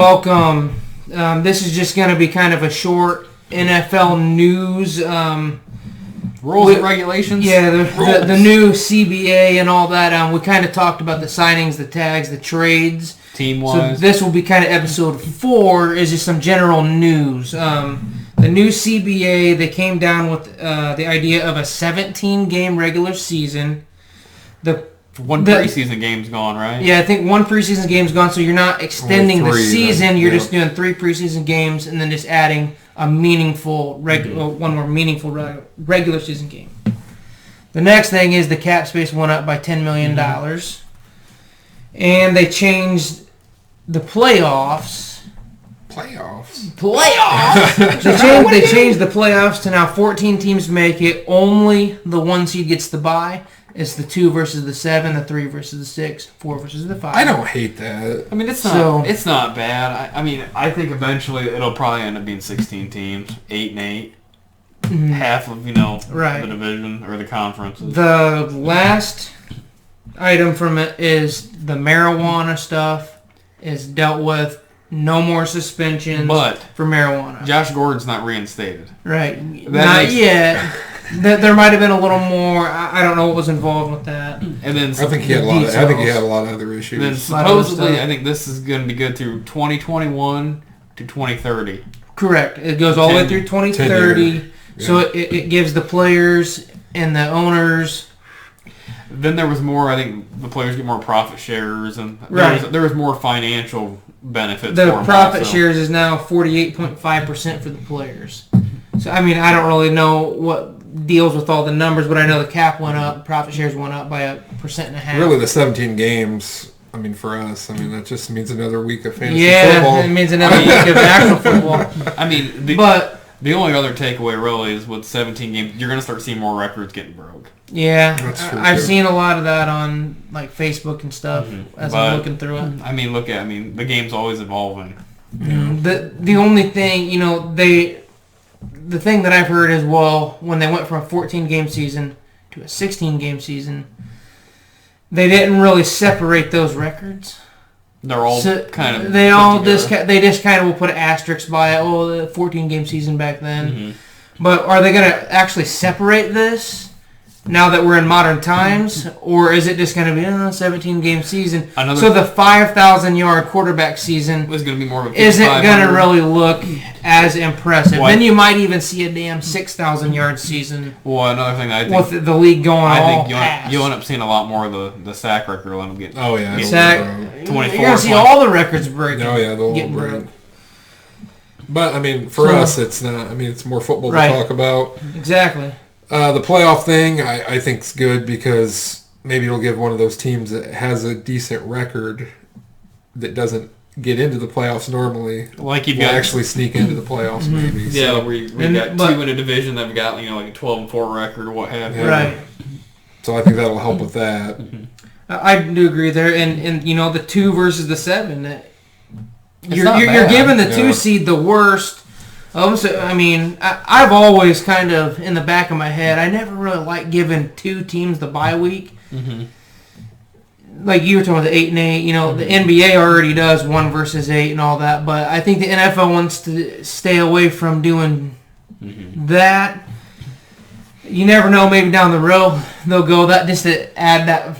Welcome. This is just going to be kind of a short NFL news. Rules and regulations? Yeah, the new CBA and all that. We kind of talked about the signings, the tags, the trades. Team-wise. So this will be kind of episode 4 is just some general news. The new CBA, they came down with the idea of a 17-game regular season. One preseason game's gone, right? Yeah, I think one preseason game's gone, so you're not extending the season. You're just doing 3 preseason games and then just adding a meaningful one more meaningful regular season game. The next thing is the cap space went up by $10 million. And they changed the playoffs. Playoffs? They changed the playoffs to now 14 teams make it. Only the 1 seed gets the bye. It's the 2 versus the 7, the 3 versus the 6, 4 versus the 5. I don't hate that. I mean, it's not bad. I think eventually it'll probably end up being 16 teams, 8 and 8, half of the division or the conferences. The last item from it is the marijuana stuff is dealt with. No more suspensions for marijuana. Josh Gordon's not reinstated. Right. Not yet. There might have been a little more. I don't know what was involved with that. And then I think he had a lot of other issues. Then supposedly, I think this is going to be good through 2021 to 2030. Correct. It goes all the way through 2030. Yeah. So it gives the players and the owners. Then there was more. I think the players get more profit shares, and there was more financial benefits. The profit shares is now 48.5% for the players. So I mean, I don't really know what deals with all the numbers, but I know the cap went up, profit shares went up by 1.5%. Really, the 17 games. I mean, for us, that just means another week of fantasy Yeah, football. it means another week of actual football. I mean, the only other takeaway really is with 17 games, you're going to start seeing more records getting broke. Yeah, I've seen a lot of that on like Facebook and stuff as I'm looking through it. The game's always evolving. The only thing, the thing that I've heard is, when they went from a 14-game season to a 16-game season, they didn't really separate those records. They're all kind of... They just kind of will put an asterisk by it. Oh, the 14-game season back then. But are they going to actually separate this now that we're in modern times? Or is it just going to be a 17-game season? So the 5,000-yard quarterback season was going to be more of a isn't going to really look as impressive. Then you might even see a damn 6,000-yard season. Well, another thing that I think... With the league going you'll end up seeing a lot more of the sack record will end up getting... Oh, yeah. You're going to see all the records breaking. Oh, yeah, they'll getting break. But, for us, it's not... it's more football to talk about. Exactly. The playoff thing, I think is good because maybe it'll give one of those teams that has a decent record that doesn't get into the playoffs normally, actually sneak into the playoffs maybe. Yeah, so, we got 2 in a division that have got like a 12-4 record or what have you. Right. So I think that'll help with that. I do agree there, and the 2 versus the 7. You're giving the 2 seed the worst. I've always kind of, in the back of my head, I never really liked giving 2 teams the bye week. Like you were talking about the 8 and 8, the NBA already does 1 versus 8 and all that, but I think the NFL wants to stay away from doing that. You never know, maybe down the road they'll go that just to add that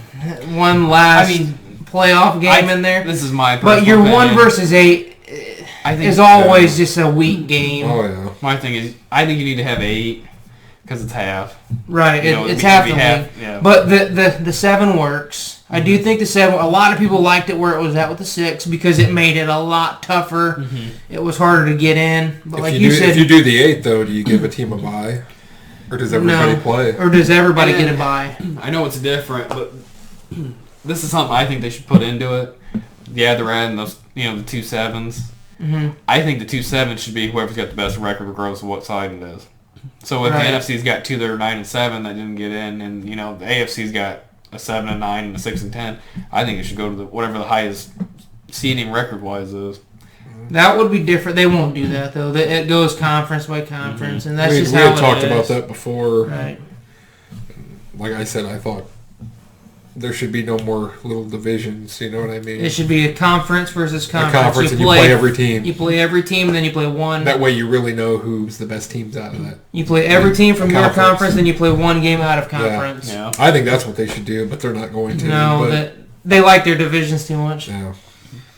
one last playoff game in there. This is my But your 1 versus 8 is always just a weak game. Oh, yeah. My thing is, I think you need to have 8 because it's half. Right, it's half the league. Yeah. But the 7 works. I do think the 7, a lot of people liked it where it was at with the 6 because it made it a lot tougher. It was harder to get in. But like you said, if you do the 8, though, do you give a team a bye? Or does everybody play? Or does everybody get a bye? I know it's different, but this is something I think they should put into it. Yeah, they're adding those, the 2 7s. I think the 2 7s should be whoever's got the best record regardless of what side it is. So if the NFC's got 2 that are 9 and 7 that didn't get in, and the AFC's got a 7 and 9 and a 6 and 10, I think it should go to whatever the highest seeding record wise is. That would be different. They won't do that though. It goes conference by conference, and that's just how it is. We had talked about that before. Right. Like I said, I thought there should be no more little divisions. You know what I mean? It should be a conference versus conference. A conference, and you play every team. You play every team, and then you play one. That way, you really know who's the best teams out of that. You play every team from your conference, then you play one game out of conference. Yeah. I think that's what they should do, but they're not going to. No, they like their divisions too much. Yeah.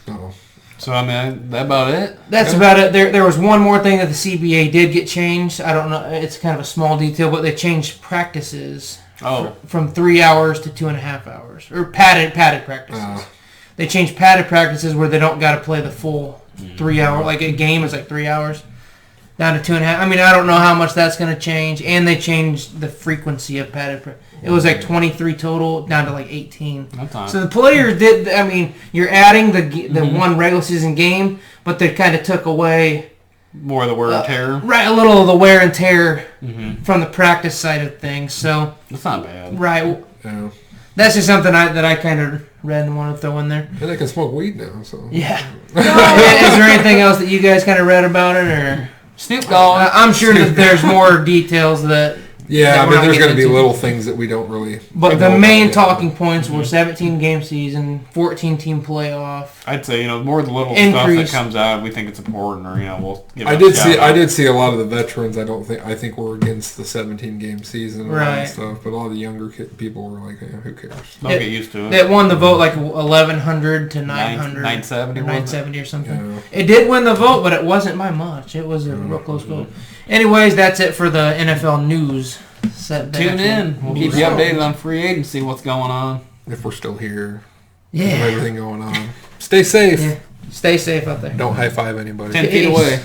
No. So, I mean, that about it? That's about it. There was one more thing that the CBA did get changed. I don't know. It's kind of a small detail, but they changed practices from 3 hours to 2.5 hours. Or padded practices. They changed padded practices where they don't got to play the full 3 hour. Like a game is like 3 hours. Down to 2.5. I mean, I don't know how much that's going to change. And they changed the frequency of padded practice. It was like 23 total, down to like 18. So the players did. I mean, you're adding the one regular season game, but they kind of took away more of the wear and tear. Right, a little of the wear and tear from the practice side of things. So that's not bad. Right. Yeah. That's just something that I kind of read and want to throw in there. And they can smoke weed now, so. Yeah. Is there anything else that you guys kind of read about it, or Snoop Dogg? I'm sure that there's more details that. Yeah, I mean, there's going to be little things that we don't really. But the main talking points were 17-game season, 14-team playoff. I'd say more of the little stuff that comes out, we think it's important, or we'll give it I did see a lot of the veterans. I think were against the 17-game season and all that stuff. But a lot of the younger people were like, who cares? They'll get used to it. It won the vote like 1,100 to 900, 970 or something. Yeah. It did win the vote, but it wasn't by much. It was a real close vote. Anyways, that's it for the NFL news. Tune in. We'll keep you updated on free agency, what's going on. If we're still here. Yeah. Everything going on. Stay safe. Yeah. Stay safe out there. Don't high-five anybody. 10 feet away.